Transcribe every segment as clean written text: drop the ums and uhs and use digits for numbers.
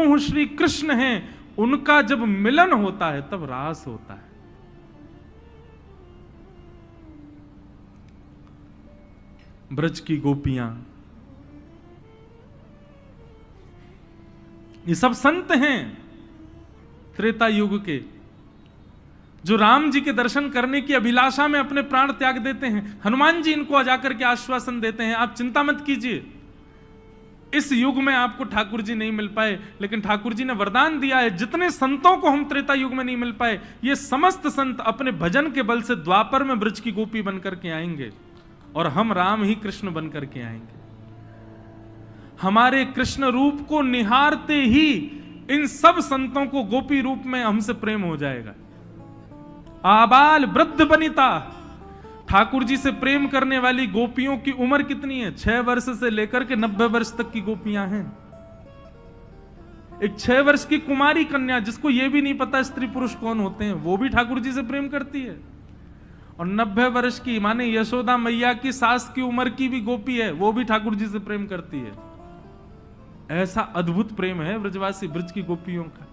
स्वयं श्री कृष्ण हैं, उनका जब मिलन होता है तब रास होता है। ब्रज की गोपियां, ये सब संत हैं त्रेता युग के, जो राम जी के दर्शन करने की अभिलाषा में अपने प्राण त्याग देते हैं। हनुमान जी इनको जाकर के आश्वासन देते हैं, आप चिंता मत कीजिए, इस युग में आपको ठाकुर जी नहीं मिल पाए, लेकिन ठाकुर जी ने वरदान दिया है, जितने संतों को हम त्रेता युग में नहीं मिल पाए, ये समस्त संत अपने भजन के बल से द्वापर में ब्रज की गोपी बनकर के आएंगे, और हम राम ही कृष्ण बनकर के आएंगे। हमारे कृष्ण रूप को निहारते ही इन सब संतों को गोपी रूप में हमसे प्रेम हो जाएगा। आबाल वृद्ध बनिता, ठाकुर जी से प्रेम करने वाली गोपियों की उम्र कितनी है? 6 वर्ष से लेकर के 90 वर्ष तक की गोपियां हैं। एक 6 वर्ष की कुमारी कन्या, जिसको यह भी नहीं पता स्त्री पुरुष कौन होते हैं, वो भी ठाकुर जी से प्रेम करती है। और 90 वर्ष की माने यशोदा मैया की सास की उम्र की भी गोपी है, वो भी ठाकुर जी से प्रेम करती है। ऐसा अद्भुत प्रेम है ब्रजवासी ब्रज की गोपियों का।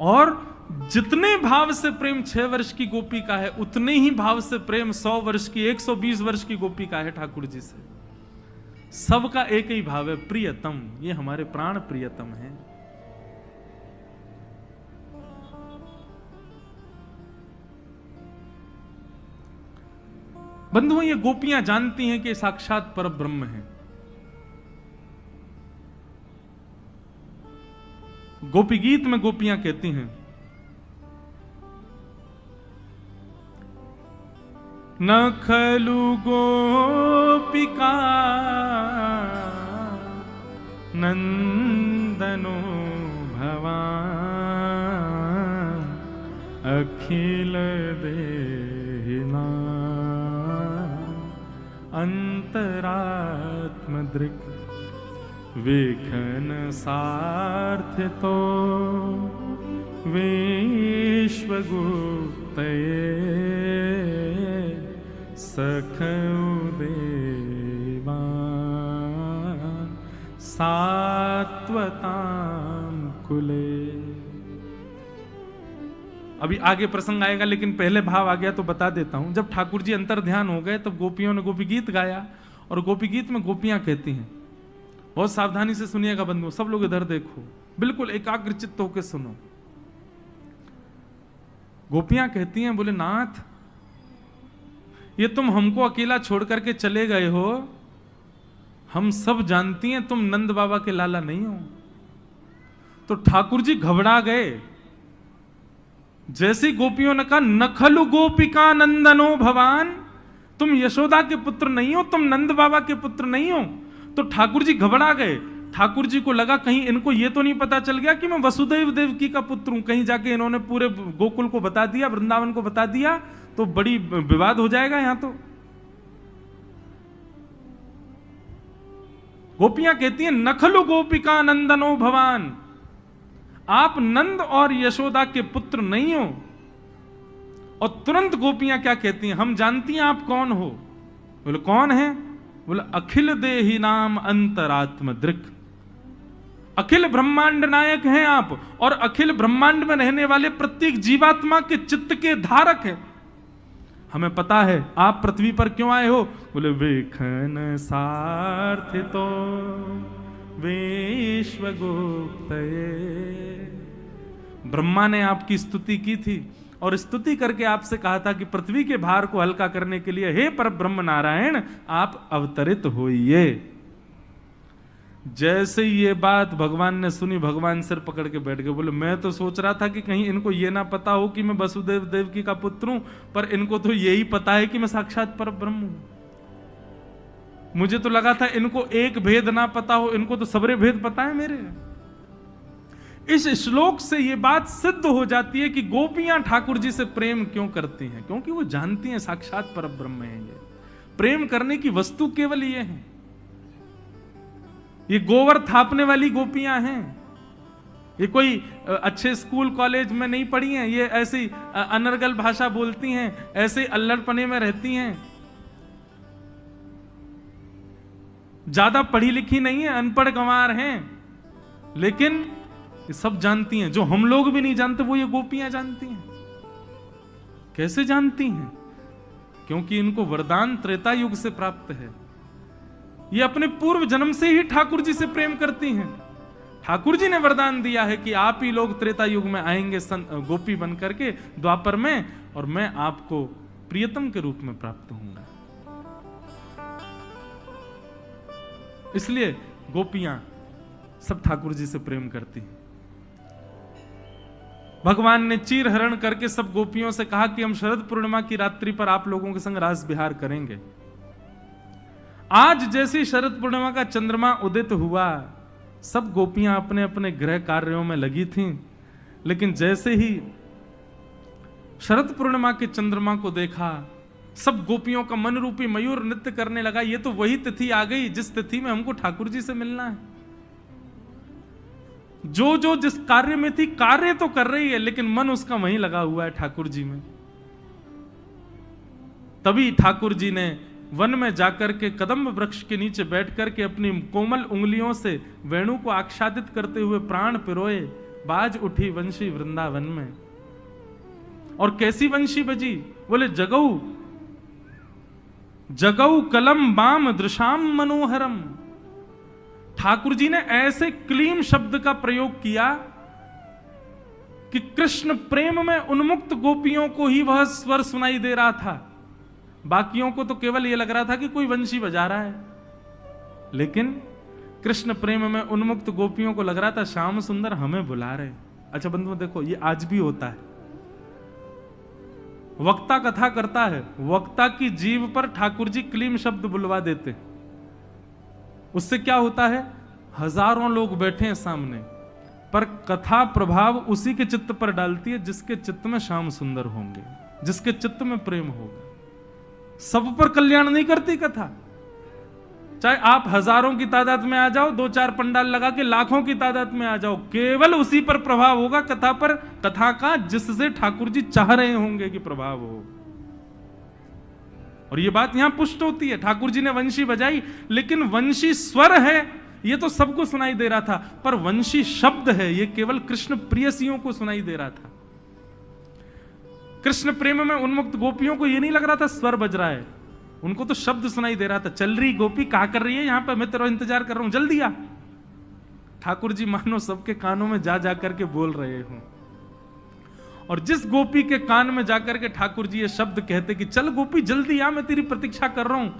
और जितने भाव से प्रेम 6 वर्ष की गोपी का है, उतने ही भाव से प्रेम 100 वर्ष की 120 वर्ष की गोपी का है ठाकुर जी से। सबका एक ही भाव है, प्रियतम, ये हमारे प्राण प्रियतम हैं। बंधुओं, ये गोपियां जानती हैं कि साक्षात पर ब्रह्म है। गोपी गीत में गोपियां कहती हैं, न खलु गोपिका नंदनो भवान अखिल देहिना अंतरात्मदृक् वेखन सार्थ तो विश्वगुप्तये सखउ देवान् सात्वतां कुले। अभी आगे प्रसंग आएगा, लेकिन पहले भाव आ गया तो बता देता हूं। जब ठाकुर जी अंतर ध्यान हो गए, तब गोपियों ने गोपी गीत गाया, और गोपी गीत में गोपियां कहती हैं, बहुत सावधानी से सुनिएगा बंधुओं, सब लोग इधर देखो, बिल्कुल एकाग्रचित्त होकर सुनो। गोपियां कहती हैं, बोले नाथ, ये तुम हमको अकेला छोड़ करके चले गए हो, हम सब जानती हैं तुम नंद बाबा के लाला नहीं हो। तो ठाकुर जी घबरा गए। जैसी गोपियों ने कहा, नखलु गोपिका नंदनो भवान, तुम यशोदा के पुत्र नहीं हो, तुम नंद बाबा के पुत्र नहीं हो, तो ठाकुर जी घबरा गए। ठाकुर जी को लगा कहीं इनको ये तो नहीं पता चल गया कि मैं वसुदेव देवकी का पुत्र हूं। कहीं जाके इन्होंने पूरे गोकुल को बता दिया, वृंदावन को बता दिया, तो बड़ी विवाद हो जाएगा यहां। तो गोपियां कहती हैं, नखलु गोपिका नंदनो भवान, आप नंद और यशोदा के पुत्र नहीं हो। और तुरंत गोपियां क्या कहती हैं, हम जानती हैं आप कौन हो। बोले कौन है? बोले अखिल देहि नाम अंतरात्म दृक्, अखिल ब्रह्मांड नायक हैं आप, और अखिल ब्रह्मांड में रहने वाले प्रत्येक जीवात्मा के चित्त के धारक हैं। हमें पता है आप पृथ्वी पर क्यों आए हो। बोले वेखन सार्थितो विश्वगुप्तये, ब्रह्मा ने आपकी स्तुति की थी, और स्तुति करके आपसे कहा था कि पृथ्वी के भार को हल्का करने के लिए हे परब्रह्म नारायण आप अवतरित होइए। जैसे ये बात भगवान ने सुनी, भगवान सिर पकड़ के बैठ गए। बोले मैं तो सोच रहा था कि कहीं इनको ये ना पता हो कि मैं वसुदेव देवकी का पुत्र हूं, पर इनको तो यही पता है कि मैं साक्षात परब्रह्म हूं। मुझे तो लगा था इनको एक भेद ना पता हो, इनको तो सबरे भेद पता है मेरे। इस श्लोक से यह बात सिद्ध हो जाती है कि गोपियां ठाकुर जी से प्रेम क्यों करती हैं, क्योंकि वो जानती हैं साक्षात परब्रह्म है। ये प्रेम करने की वस्तु केवल ये है। ये गोवर थापने वाली गोपियां हैं, ये कोई अच्छे स्कूल कॉलेज में नहीं पढ़ी हैं, ये ऐसी अनर्गल भाषा बोलती हैं, ऐसे अल्लड़पने में रहती हैं, ज्यादा पढ़ी लिखी नहीं है, अनपढ़ गंवार हैं, लेकिन ये सब जानती हैं, जो हम लोग भी नहीं जानते वो ये गोपियां जानती हैं। कैसे जानती हैं? क्योंकि इनको वरदान त्रेता युग से प्राप्त है। ये अपने पूर्व जन्म से ही ठाकुर जी से प्रेम करती हैं। ठाकुर जी ने वरदान दिया है कि आप ही लोग त्रेता युग में आएंगे गोपी बन करके द्वापर में, और मैं आपको प्रियतम के रूप में प्राप्त होऊंगा। इसलिए गोपियां सब ठाकुर जी से प्रेम करती हैं। भगवान ने चीर हरण करके सब गोपियों से कहा कि हम शरद पूर्णिमा की रात्रि पर आप लोगों के संग रास विहार करेंगे। आज जैसी शरद पूर्णिमा का चंद्रमा उदित हुआ, सब गोपियां अपने अपने गृह कार्यों में लगी थीं, लेकिन जैसे ही शरद पूर्णिमा के चंद्रमा को देखा, सब गोपियों का मन रूपी मयूर नृत्य करने लगा। ये तो वही तिथि आ गई जिस तिथि में हमको ठाकुर जी से मिलना है। जो जो जिस कार्य में थी, कार्य तो कर रही है लेकिन मन उसका वहीं लगा हुआ है ठाकुर जी में। तभी ठाकुर जी ने वन में जाकर के कदम्ब वृक्ष के नीचे बैठ करके अपनी कोमल उंगलियों से वेणु को आच्छादित करते हुए प्राण पिरोए, बाज उठी वंशी वृंदावन में। और कैसी वंशी बजी? बोले जगऊ जगऊ कलम बाम दृशाम मनोहरम। ठाकुर जी ने ऐसे क्लीम शब्द का प्रयोग किया कि कृष्ण प्रेम में उन्मुक्त गोपियों को ही वह स्वर सुनाई दे रहा था। बाकियों को तो केवल यह लग रहा था कि कोई वंशी बजा रहा है, लेकिन कृष्ण प्रेम में उन्मुक्त गोपियों को लग रहा था श्याम सुंदर हमें बुला रहे। अच्छा बंधुओं देखो, ये आज भी होता है। वक्ता कथा करता है, वक्ता की जीभ पर ठाकुर जी क्लीम शब्द बुलवा देते, उससे क्या होता है? हजारों लोग बैठे हैं सामने, पर कथा प्रभाव उसी के चित्त पर डालती है जिसके चित्त में श्याम सुंदर होंगे, जिसके चित्त में प्रेम होगा। सब पर कल्याण नहीं करती कथा। चाहे आप हजारों की तादाद में आ जाओ, दो चार पंडाल लगा के लाखों की तादाद में आ जाओ, केवल उसी पर प्रभाव होगा कथा पर, कथा का जिससे ठाकुर जी चाह रहे होंगे कि प्रभाव हो। और ये बात यहां पुष्ट होती है। ठाकुर जी ने वंशी बजाई, लेकिन वंशी स्वर है ये तो सबको सुनाई दे रहा था, पर वंशी शब्द है ये केवल कृष्ण प्रियसियों को सुनाई दे रहा था। कृष्ण प्रेम में उन्मुक्त गोपियों को ये नहीं लग रहा था स्वर बज रहा है, उनको तो शब्द सुनाई दे रहा था। चल रही गोपी क्या कर रही है यहां पर, मैं तेरा इंतजार कर रहा हूं, जल्दी आ। ठाकुर जी मानो सबके कानों में जा जाकर के बोल रहे हूं। और जिस गोपी के कान में जाकर के ठाकुर जी ये शब्द कहते कि चल गोपी जल्दी आ, मैं तेरी प्रतीक्षा कर रहा हूं,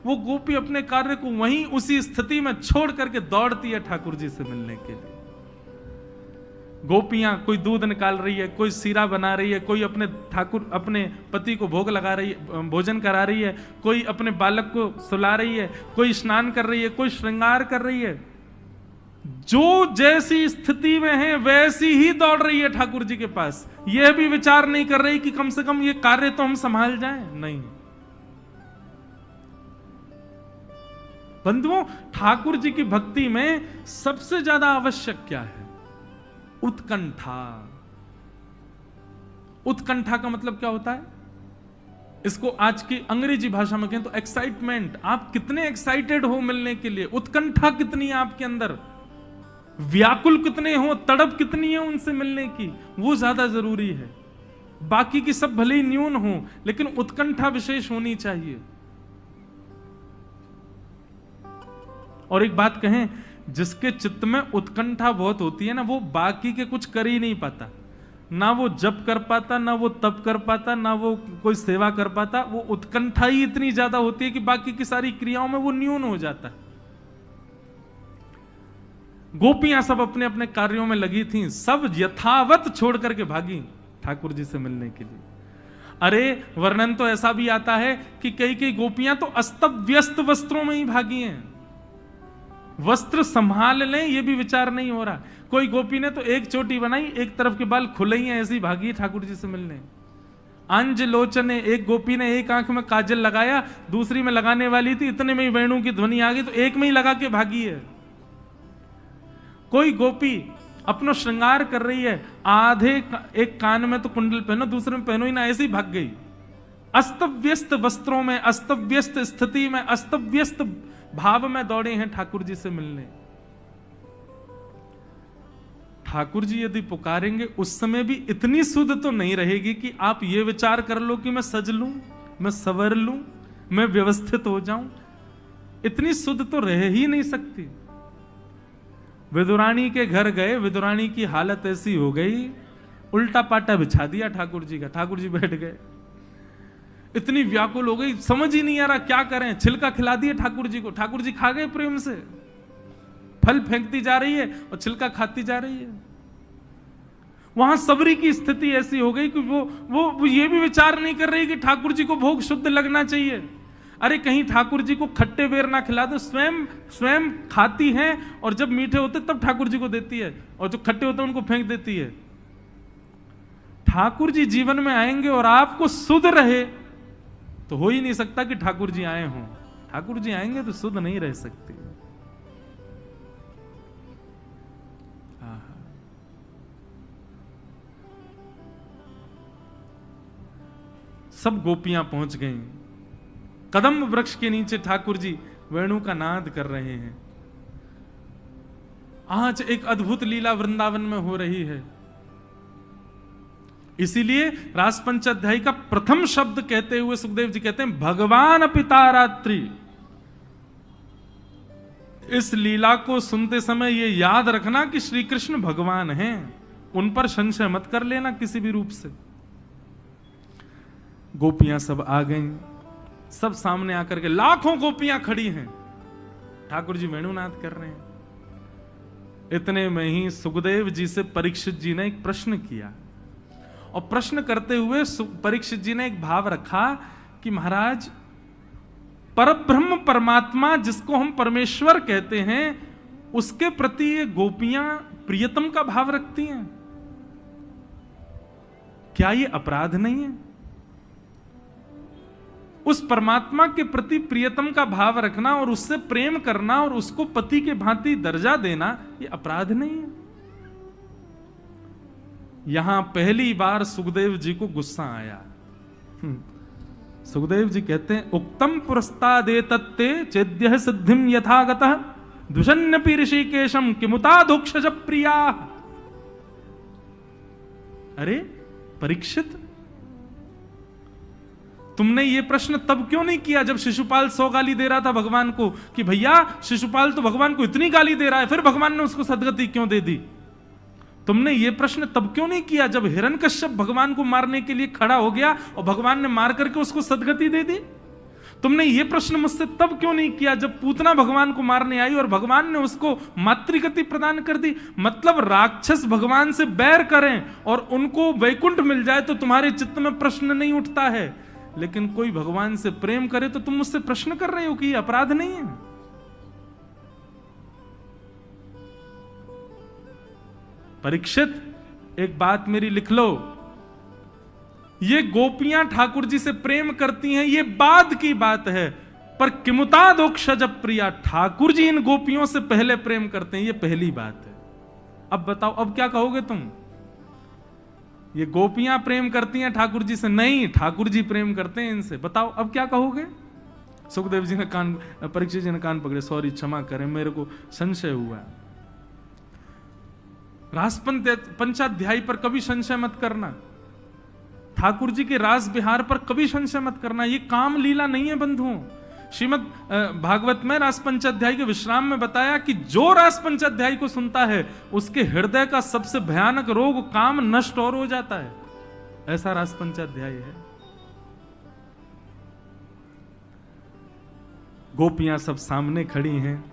वो गोपी अपने कार्य को वहीं उसी स्थिति में छोड़ करके दौड़ती है ठाकुर जी से मिलने के लिए। गोपियां कोई दूध निकाल रही है, कोई सीरा बना रही है, कोई अपने ठाकुर अपने पति को भोग लगा रही है, भोजन करा रही है, कोई अपने बालक को सुला रही है, कोई स्नान कर रही है, कोई श्रृंगार कर रही है। जो जैसी स्थिति में है वैसी ही दौड़ रही है ठाकुर जी के पास। यह भी विचार नहीं कर रही कि कम से कम ये कार्य तो हम संभाल जाएं, नहीं। बंधुओं, ठाकुर जी की भक्ति में सबसे ज्यादा आवश्यक क्या है? उत्कंठा। उत्कंठा का मतलब क्या होता है? इसको आज की अंग्रेजी भाषा में कहें तो एक्साइटमेंट। आप कितने एक्साइटेड हो मिलने के लिए, उत्कंठा कितनी है आपके अंदर, व्याकुल कितने हो, तड़प कितनी है उनसे मिलने की, वो ज्यादा जरूरी है। बाकी की सब भले ही न्यून हो, लेकिन उत्कंठा विशेष होनी चाहिए। और एक बात कहें, जिसके चित्त में उत्कंठा बहुत होती है ना, वो बाकी के कुछ कर ही नहीं पाता। ना वो जप कर पाता, ना वो तप कर पाता, ना वो कोई सेवा कर पाता। वो उत्कंठा ही इतनी ज्यादा होती है कि बाकी की सारी क्रियाओं में वो न्यून हो जाता है। गोपियां सब अपने अपने कार्यों में लगी थीं, सब यथावत छोड़ करके भागी ठाकुर जी से मिलने के लिए। अरे वर्णन तो ऐसा भी आता है कि कई कई गोपियां तो अस्त-व्यस्त वस्त्रों में ही भागी हैं। वस्त्र संभाल लें ये भी विचार नहीं हो रहा। कोई गोपी ने तो एक चोटी बनाई, एक तरफ के बाल खुले ही हैं, ऐसी भागी ठाकुर जी से मिलने। अंज लोचने, एक गोपी ने एक आंख में काजल लगाया, दूसरी में लगाने वाली थी, इतने में ही वेणु की ध्वनि आ गई तो एक में ही लगा के भागी है। कोई गोपी अपना श्रृंगार कर रही है, आधे एक कान में तो कुंडल पहनो, दूसरे में पहनो ही ना, ऐसी भाग गई। अस्तव्यस्त वस्त्रों में, अस्तव्यस्त स्थिति में, अस्तव्यस्त भाव में दौड़े हैं ठाकुर जी से मिलने। ठाकुर जी यदि पुकारेंगे उस समय भी इतनी सुध तो नहीं रहेगी कि आप ये विचार कर लो कि मैं सज लूं, मैं संवर लूं, मैं व्यवस्थित हो जाऊं। इतनी सुध तो रह ही नहीं सकती। विदुरानी के घर गए, विदुरानी की हालत ऐसी हो गई, उल्टा पाटा बिछा दिया ठाकुर जी का, ठाकुर जी बैठ गए। इतनी व्याकुल हो गई, समझ ही नहीं आ रहा क्या करें। छिलका खिला दिए ठाकुर जी को, ठाकुर जी खा गए प्रेम से। फल फेंकती जा रही है और छिलका खाती जा रही है। वहां सबरी की स्थिति ऐसी हो गई कि वो ये भी विचार नहीं कर रही कि ठाकुर जी को भोग शुद्ध लगना चाहिए। अरे कहीं ठाकुर जी को खट्टे बेर ना खिला दो। स्वयं खाती हैं और जब मीठे होते तब ठाकुर जी को देती है, और जो खट्टे होते उनको फेंक देती है। ठाकुर जी जीवन में आएंगे और आपको सुध रहे तो हो ही नहीं सकता कि ठाकुर जी आए हों। ठाकुर जी आएंगे तो सुध नहीं रह सकती। सब गोपियां पहुंच गईं। कदम वृक्ष के नीचे ठाकुर जी वेणु का नाद कर रहे हैं। आज एक अद्भुत लीला वृंदावन में हो रही है। इसीलिए रास पंचाध्यायी का प्रथम शब्द कहते हुए सुखदेव जी कहते हैं भगवान पिता रात्रि। इस लीला को सुनते समय ये याद रखना कि श्री कृष्ण भगवान हैं, उन पर संशय मत कर लेना किसी भी रूप से। गोपियां सब आ गईं, सब सामने आकर के लाखों गोपियां खड़ी हैं, ठाकुर जी वेणुनाद कर रहे हैं। इतने में ही सुखदेव जी से परीक्षित जी ने एक प्रश्न किया, और प्रश्न करते हुए परीक्षित जी ने एक भाव रखा कि महाराज, परब्रह्म परमात्मा जिसको हम परमेश्वर कहते हैं, उसके प्रति ये गोपियां प्रियतम का भाव रखती हैं, क्या ये अपराध नहीं है? उस परमात्मा के प्रति प्रियतम का भाव रखना और उससे प्रेम करना और उसको पति के भांति दर्जा देना, ये अपराध नहीं है? यहां पहली बार सुखदेव जी को गुस्सा आया। सुखदेव जी कहते हैं उक्तम पुरस्तादे तत्ते चेद्य सिद्धिम यथागतः दुषन्नपि ऋषिकेशम किमुतादोक्षज प्रिया। अरे परीक्षित, तुमने ये प्रश्न तब क्यों नहीं किया जब शिशुपाल 100 गाली दे रहा था भगवान को कि भैया शिशुपाल तो भगवान को इतनी गाली दे रहा है, फिर भगवान ने उसको सदगति क्यों दे दी? तुमने ये प्रश्न तब क्यों नहीं किया जब हिरण्यकश्यप भगवान को मारने के लिए खड़ा हो गया और भगवान ने मार करके उसको सदगति दे दी? तुमने ये प्रश्न मुझसे तब क्यों नहीं किया जब पूतना भगवान को मारने आई और भगवान ने उसको मातृगति प्रदान कर दी? मतलब राक्षस भगवान से बैर करें और उनको वैकुंठ मिल जाए तो तुम्हारे चित्त में प्रश्न नहीं उठता है, लेकिन कोई भगवान से प्रेम करे तो तुम मुझसे प्रश्न कर रहे हो कि ये अपराध नहीं है? परीक्षित, एक बात मेरी लिख लो, ये गोपियां ठाकुर जी से प्रेम करती हैं, ये बाद की बात है, पर किमुतादोक्षज प्रिया, ठाकुर जी इन गोपियों से पहले प्रेम करते हैं, ये पहली बात है। अब बताओ, अब क्या कहोगे तुम? ये गोपियां प्रेम करती हैं ठाकुर जी से? नहीं, ठाकुर जी प्रेम करते हैं इनसे। बताओ अब क्या कहोगे? सुखदेव जी ने परीक्षित जी ने कान पकड़े, सॉरी क्षमा करें, मेरे को संशय हुआ। रास पंचाध्यायी पर कभी संशय मत करना, ठाकुर जी के रास विहार पर कभी संशय मत करना, ये काम लीला नहीं है बंधुओं। श्रीमद् भागवत में रास पंचाध्यायी के विश्राम में बताया कि जो रास पंचाध्यायी को सुनता है उसके हृदय का सबसे भयानक रोग काम नष्ट और हो जाता है, ऐसा रास पंचाध्यायी है। गोपियां सब सामने खड़ी हैं,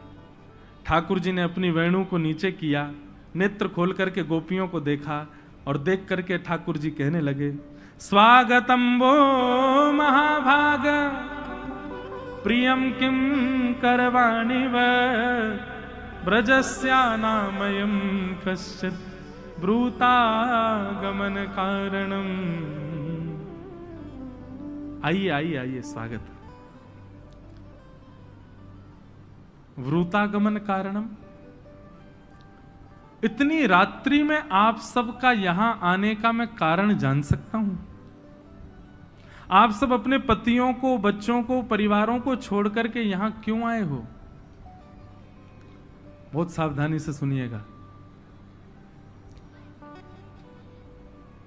ठाकुर जी ने अपनी वेणु को नीचे किया, नेत्र खोल करके गोपियों को देखा और देख करके ठाकुर जी कहने लगे, स्वागतम वो महाभाग प्रियम किम करवाणि व ब्रजस्यानामयं कश्चित् ब्रूतागमन कारणम। आइए आइए आइए, स्वागत। वृतागमन कारणम, इतनी रात्रि में आप सबका यहां आने का मैं कारण जान सकता हूं? आप सब अपने पतियों को, बच्चों को, परिवारों को छोड़ करके यहां क्यों आए हो? बहुत सावधानी से सुनिएगा।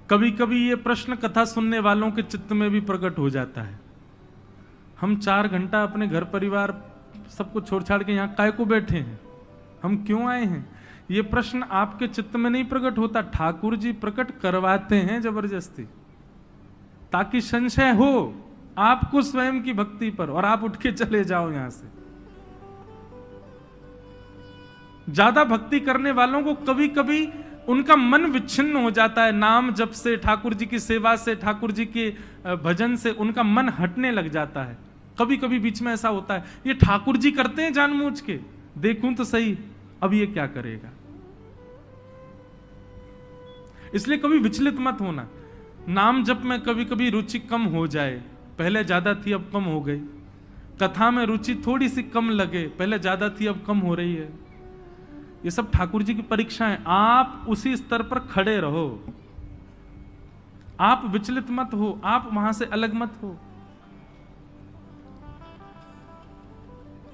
कभी कभी ये प्रश्न कथा सुनने वालों के चित्त में भी प्रकट हो जाता है, हम 4 घंटा अपने घर परिवार सबको छोड़ छाड़ के यहाँ काय को बैठे हैं, हम क्यों आए हैं? ये प्रश्न आपके चित्त में नहीं प्रकट होता, ठाकुर जी प्रकट करवाते हैं जबरदस्ती, ताकि संशय हो आपको स्वयं की भक्ति पर और आप उठ के चले जाओ यहां से। ज्यादा भक्ति करने वालों को कभी कभी उनका मन विच्छिन्न हो जाता है, नाम जप से, ठाकुर जी की सेवा से, ठाकुर जी के भजन से उनका मन हटने लग जाता है। कभी कभी बीच में ऐसा होता है, ये ठाकुर जी करते हैं जानबूझ के, देखूं तो सही अब ये क्या करेगा। इसलिए कभी विचलित मत होना। नाम जप में कभी कभी रुचि कम हो जाए, पहले ज्यादा थी अब कम हो गई। कथा में रुचि थोड़ी सी कम लगे, पहले ज्यादा थी अब कम हो रही है। ये सब ठाकुर जी की परीक्षा है। आप उसी स्तर पर खड़े रहो, आप विचलित मत हो, आप वहां से अलग मत हो।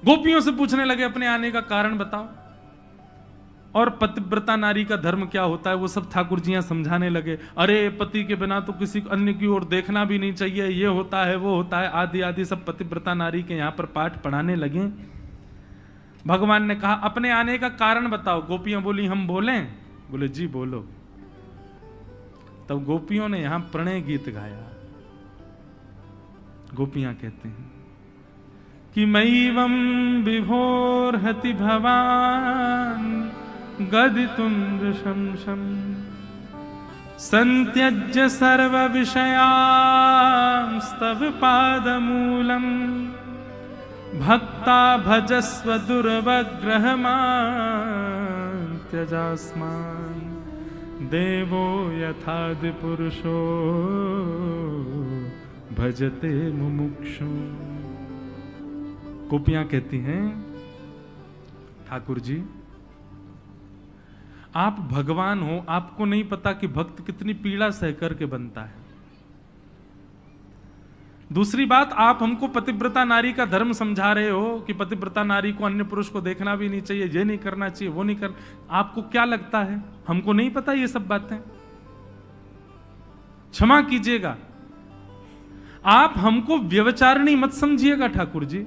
गोपियों से पूछने लगे अपने आने का कारण बताओ, और पतिव्रता नारी का धर्म क्या होता है वो सब ठाकुर जी समझाने लगे। अरे पति के बिना तो किसी अन्य की ओर देखना भी नहीं चाहिए, ये होता है वो होता है, आदि आदि सब पतिव्रता नारी के यहां पर पाठ पढ़ाने लगे। भगवान ने कहा अपने आने का कारण बताओ। गोपियां बोली हम बोलें? बोले जी बोलो। तब गोपियों ने यहां प्रणय गीत गाया। गोपियां कहते हैं कि मैवं विभोर्हति भवान गदितुं नृशंसं संत्यज्य सर्व विषयांस्तव पादमूलम् भक्ता भजस्व दुर्वग्रहमान् त्यजास्मान् देवो यथादि पुरुषो भजते मुमुक्षु। गोपियां कहती हैं ठाकुर जी आप भगवान हो, आपको नहीं पता कि भक्त कितनी पीड़ा सह करके बनता है। दूसरी बात, आप हमको पतिव्रता नारी का धर्म समझा रहे हो कि पतिव्रता नारी को अन्य पुरुष को देखना भी नहीं चाहिए, ये नहीं करना चाहिए, वो नहीं कर। आपको क्या लगता है हमको नहीं पता ये सब बातें? क्षमा कीजिएगा, आप हमको व्यभिचारिणी मत समझिएगा ठाकुर जी,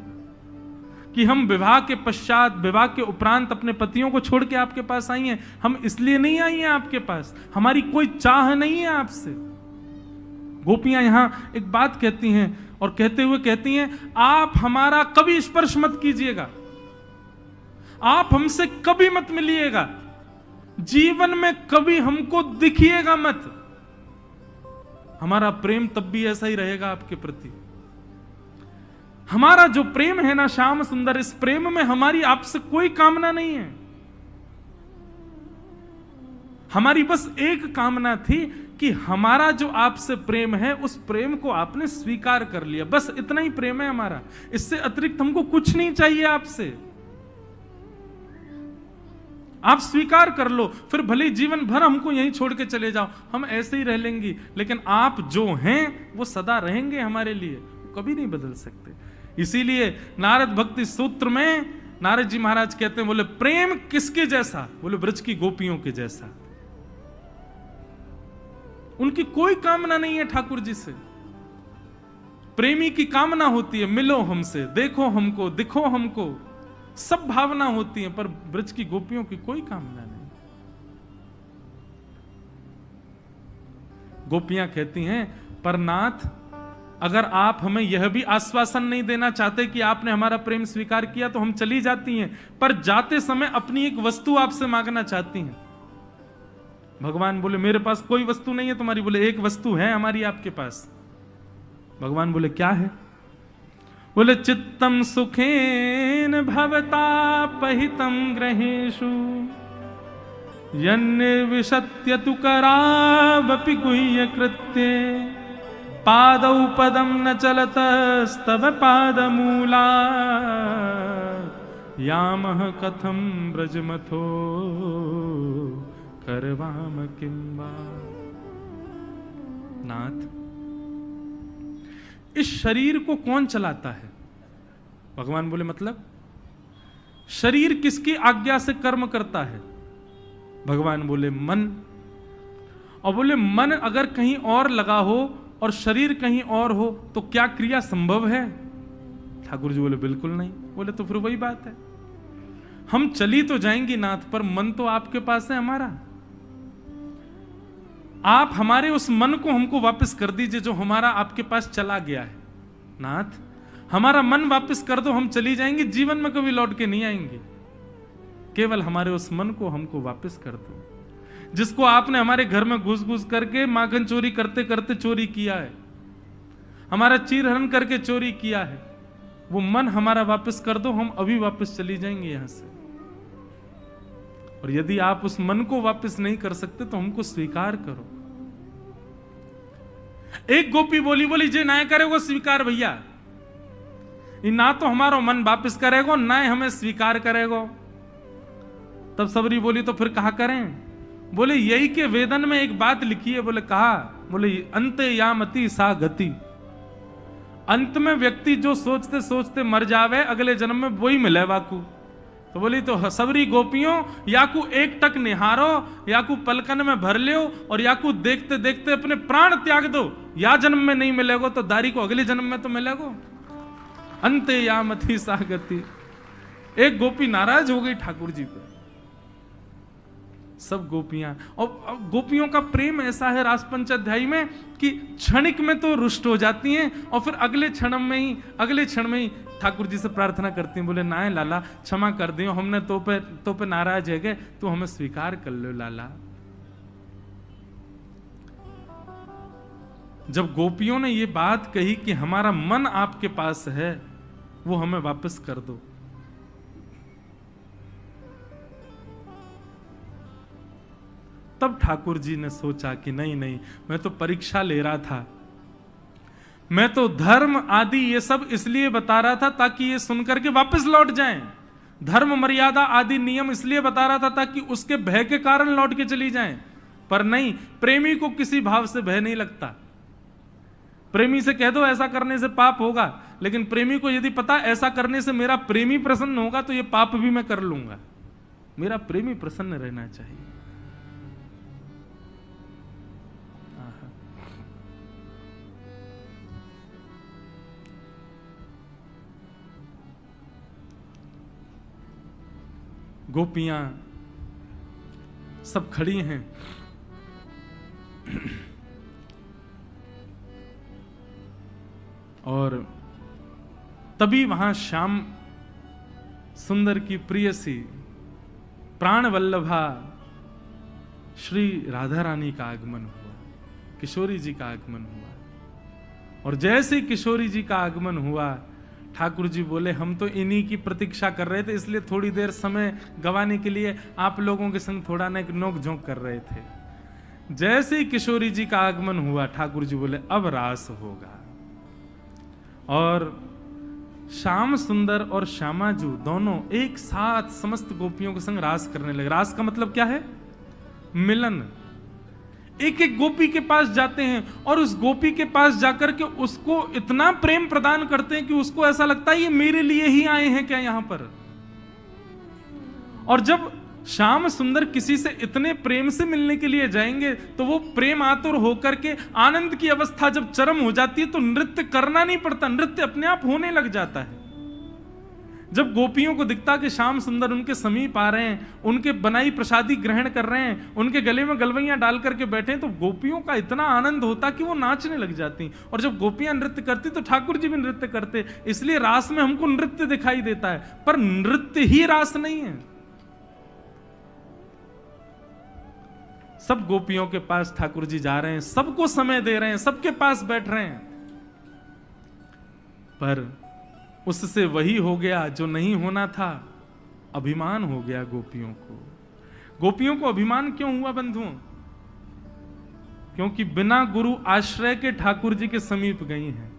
कि हम विवाह के पश्चात, विवाह के उपरांत अपने पतियों को छोड़ के आपके पास आई हैं। हम इसलिए नहीं आई हैं आपके पास, हमारी कोई चाह नहीं है आपसे। गोपियां यहां एक बात कहती हैं और कहते हुए कहती हैं आप हमारा कभी स्पर्श मत कीजिएगा, आप हमसे कभी मत मिलिएगा, जीवन में कभी हमको दिखिएगा मत। हमारा प्रेम तब भी ऐसा ही रहेगा आपके प्रति। हमारा जो प्रेम है ना श्याम सुंदर, इस प्रेम में हमारी आपसे कोई कामना नहीं है। हमारी बस एक कामना थी कि हमारा जो आपसे प्रेम है उस प्रेम को आपने स्वीकार कर लिया, बस इतना ही प्रेम है हमारा। इससे अतिरिक्त हमको कुछ नहीं चाहिए आपसे। आप स्वीकार कर लो, फिर भले जीवन भर हमको यहीं छोड़ के चले जाओ, हम ऐसे ही रह लेंगे, लेकिन आप जो हैं वो सदा रहेंगे हमारे लिए, कभी नहीं बदल सकते। इसीलिए नारद भक्ति सूत्र में नारद जी महाराज कहते हैं, बोले प्रेम किसके जैसा? बोले ब्रज की गोपियों के जैसा। उनकी कोई कामना नहीं है ठाकुर जी से। प्रेमी की कामना होती है मिलो हमसे, देखो हमको, दिखो हमको, सब भावना होती है, पर ब्रज की गोपियों की कोई कामना नहीं। गोपियां कहती हैं पर नाथ, अगर आप हमें यह भी आश्वासन नहीं देना चाहते कि आपने हमारा प्रेम स्वीकार किया तो हम चली जाती हैं, पर जाते समय अपनी एक वस्तु आपसे मांगना चाहती हैं। भगवान बोले मेरे पास कोई वस्तु नहीं है तुम्हारी। बोले एक वस्तु है हमारी आपके पास। भगवान बोले क्या है? बोले चित्तम सुखेन भवता पहितम ग्रहेषु यन्निर्विशत्य तु करावपि गुह्य कृत्ये पादौ पदम न चलतस्तव पादमूला यामह कथम ब्रजमथो करवाम किंबा। नाथ, इस शरीर को कौन चलाता है? भगवान बोले मतलब शरीर किसकी आज्ञा से कर्म करता है? भगवान बोले मन। और बोले मन अगर कहीं और लगा हो और शरीर कहीं और हो तो क्या क्रिया संभव है? ठाकुर जी बोले बिल्कुल नहीं। बोले तो फिर वही बात है, हम चली तो जाएंगी नाथ, पर मन तो आपके पास है हमारा। आप हमारे उस मन को हमको वापस कर दीजिए जो हमारा आपके पास चला गया है। नाथ हमारा मन वापस कर दो, हम चली जाएंगे, जीवन में कभी लौट के नहीं आएंगे। केवल हमारे उस मन को हमको वापस कर दो, जिसको आपने हमारे घर में घुस घुस करके माखन चोरी करते करते चोरी किया है, हमारा चीरहरण करके चोरी किया है। वो मन हमारा वापस कर दो, हम अभी वापस चली जाएंगे यहां से। और यदि आप उस मन को वापस नहीं कर सकते तो हमको स्वीकार करो। एक गोपी बोली जे ना करेगो स्वीकार भैया, ना तो हमारा मन वापस करेगो ना हमें स्वीकार करेगो। तब सबरी बोली तो फिर कहा करें? बोले यही के वेदन में एक बात लिखी है। बोले कहा? बोले अंते यामति सा गति, अंत में व्यक्ति जो सोचते सोचते मर जावे अगले जन्म में वही मिले वाकू। तो बोली तो सबरी गोपियों याकू एक टक निहारो, याकू पलकन में भर लियो और याकू देखते देखते अपने प्राण त्याग दो। या जन्म में नहीं मिलेगो तो दारी को अगले जन्म में तो मिलेगो। अंते यामति सा गति। एक गोपी नाराज हो गई ठाकुर जी पे। सब गोपियां, और गोपियों का प्रेम ऐसा है रास पंचाध्यायी में कि क्षणिक में तो रुष्ट हो जाती हैं और फिर अगले क्षण में ही ठाकुर जी से प्रार्थना करती हैं। बोले ना लाला क्षमा कर दियो, हमने तो पे नाराज है गए, तो हमें स्वीकार कर लो लाला। जब गोपियों ने ये बात कही कि हमारा मन आपके पास है, वो हमें वापस कर दो, तब ठाकुर जी ने सोचा कि नहीं, मैं तो परीक्षा ले रहा था, मैं तो धर्म आदि ये सब इसलिए बता रहा था ताकि ये सुनकर के वापस लौट जाएं। धर्म मर्यादा आदि नियम इसलिए बता रहा था ताकि उसके भय के कारण लौट के चली जाएं। पर नहीं, प्रेमी को किसी भाव से भय नहीं लगता। प्रेमी से कह दो ऐसा करने से पाप होगा, लेकिन प्रेमी को यदि पता ऐसा करने से मेरा प्रेमी प्रसन्न होगा तो ये पाप भी मैं कर लूंगा। मेरा प्रेमी प्रसन्न रहना चाहिए। गोपियां सब खड़ी हैं और तभी वहां श्याम सुंदर की प्रियसी प्राण वल्लभा श्री राधा रानी का आगमन हुआ, किशोरी जी का आगमन हुआ। और जैसे ही किशोरी जी का आगमन हुआ, ठाकुर जी बोले हम तो इन्हीं की प्रतीक्षा कर रहे थे, इसलिए थोड़ी देर समय गंवाने के लिए आप लोगों के संग थोड़ा ना एक नोक झोंक कर रहे थे। जैसे ही किशोरी जी का आगमन हुआ, ठाकुर जी बोले अब रास होगा। और श्याम सुंदर और श्यामाजू दोनों एक साथ समस्त गोपियों के संग रास करने लगे। रास का मतलब क्या है? मिलन। एक एक गोपी के पास जाते हैं और उस गोपी के पास जाकर के उसको इतना प्रेम प्रदान करते हैं कि उसको ऐसा लगता है ये मेरे लिए ही आए हैं क्या यहां पर। और जब श्याम सुंदर किसी से इतने प्रेम से मिलने के लिए जाएंगे तो वो प्रेम आतुर होकर के आनंद की अवस्था जब चरम हो जाती है तो नृत्य करना नहीं पड़ता, नृत्य अपने आप होने लग जाता है। जब गोपियों को दिखता कि श्याम सुंदर उनके समीप आ रहे हैं, उनके बनाई प्रसादी ग्रहण कर रहे हैं, उनके गले में गलवैयां डाल करके बैठे हैं, तो गोपियों का इतना आनंद होता कि वो नाचने लग जाती। और जब गोपियां नृत्य करती तो ठाकुर जी भी नृत्य करते। इसलिए रास में हमको नृत्य दिखाई देता है, पर नृत्य ही रास नहीं है। सब गोपियों के पास ठाकुर जी जा रहे हैं, सबको समय दे रहे हैं, सबके पास बैठ रहे हैं, पर उससे वही हो गया जो नहीं होना था। अभिमान हो गया गोपियों को। गोपियों को अभिमान क्यों हुआ बंधुओं? क्योंकि बिना गुरु आश्रय के ठाकुर जी के समीप गई हैं,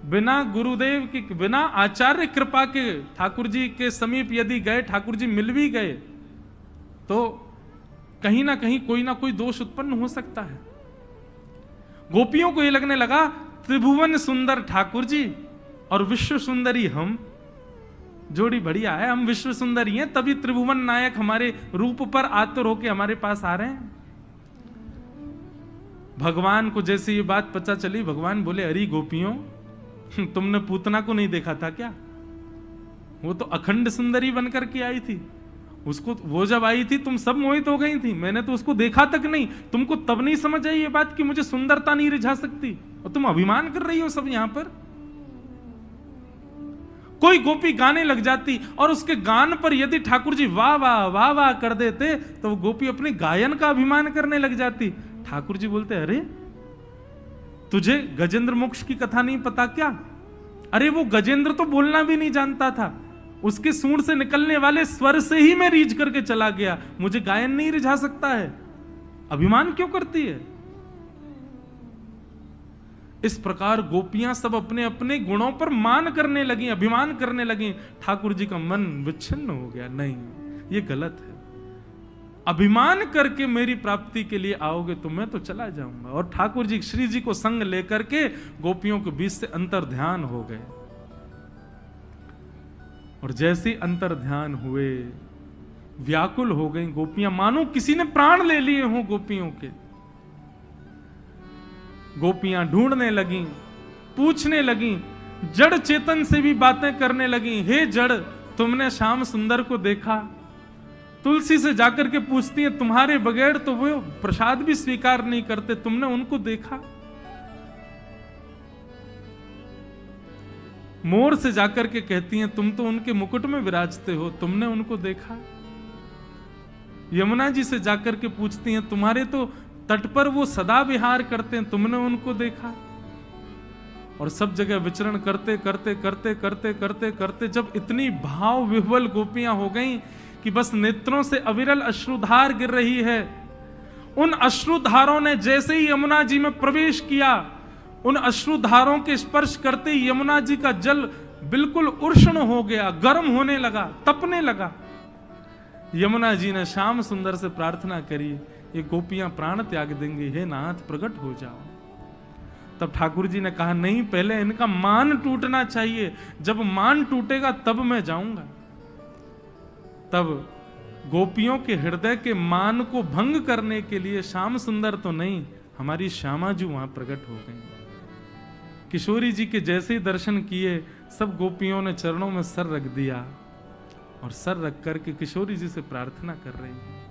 बिना गुरुदेव की, बिना आचार्य कृपा के ठाकुर जी के समीप यदि गए, ठाकुर जी मिल भी गए तो कहीं ना कहीं कोई ना कोई दोष उत्पन्न हो सकता है। गोपियों को यह लगने लगा त्रिभुवन सुंदर ठाकुर जी और विश्व सुंदरी हम, जोड़ी बढ़िया है, हम विश्व सुंदरी हैं, तभी त्रिभुवन नायक हमारे रूप पर आतुर होके हमारे पास आ रहे हैं। भगवान को जैसे ये बात पता चली, भगवान बोले, अरे गोपियों, तुमने पूतना को नहीं देखा था क्या? वो तो अखंड सुंदरी बनकर के आई थी। उसको, वो जब आई थी तुम सब मोहित हो गई थी, मैंने तो उसको देखा तक नहीं। तुमको तब नहीं समझ आई ये बात कि मुझे सुंदरता नहीं रिझा सकती, और तुम अभिमान कर रही हो सब यहां पर। कोई गोपी गाने लग जाती और उसके गान पर यदि ठाकुर जी वाह वाह वाह वाह कर देते तो वो गोपी अपने गायन का अभिमान करने लग जाती। ठाकुर जी बोलते, अरे तुझे गजेंद्र मोक्ष की कथा नहीं पता क्या? अरे वो गजेंद्र तो बोलना भी नहीं जानता था, उसके सूंड से निकलने वाले स्वर से ही मैं रीझ करके चला गया, मुझे गायन नहीं रिझा सकता है। अभिमान क्यों करती है? इस प्रकार गोपियां सब अपने अपने गुणों पर मान करने लगी, अभिमान करने लगी। ठाकुर जी का मन विच्छिन्न हो गया। नहीं, ये गलत है। अभिमान करके मेरी प्राप्ति के लिए आओगे तो मैं तो चला जाऊंगा। और ठाकुर जी श्री जी को संग लेकर के गोपियों के बीच से अंतर ध्यान हो गए। और जैसे अंतर ध्यान हुए, व्याकुल हो गई गोपियां, मानो किसी ने प्राण ले लिए हों गोपियों के। गोपियां ढूंढने लगी, पूछने लगी, जड़ चेतन से भी बातें करने लगी। हे जड़, तुमने श्याम सुंदर को देखा? तुलसी से जाकर के पूछती है, तुम्हारे बगैर तो वो प्रसाद भी स्वीकार नहीं करते, तुमने उनको देखा? मोर से जाकर के कहती हैं, तुम तो उनके मुकुट में विराजते हो, तुमने उनको देखा? यमुना जी से जाकर के पूछती हैं, तुम्हारे तो तट पर वो सदा विहार करते हैं, तुमने उनको देखा? और सब जगह विचरण करते करते करते करते करते करते जब इतनी भाव विह्वल गोपियां हो गईं कि बस नेत्रों से अविरल अश्रुधार गिर रही है। उन अश्रुधारों ने जैसे ही यमुना जी में प्रवेश किया, उन अश्रुधारों के स्पर्श करते ही यमुना जी का जल बिल्कुल उष्ण हो गया, गर्म होने लगा, तपने लगा। यमुना जी ने श्याम सुंदर से प्रार्थना करी, ये गोपियां प्राण त्याग देंगी, हे नाथ प्रकट हो जाओ। तब ठाकुर जी ने कहा, नहीं, पहले इनका मान टूटना चाहिए, जब मान टूटेगा तब मैं जाऊंगा। तब गोपियों के हृदय के मान को भंग करने के लिए श्याम सुंदर तो नहीं, हमारी श्यामा जी वहां प्रकट हो गई। किशोरी जी के जैसे ही दर्शन किए, सब गोपियों ने चरणों में सर रख दिया और सर रख करके किशोरी जी से प्रार्थना कर रही है।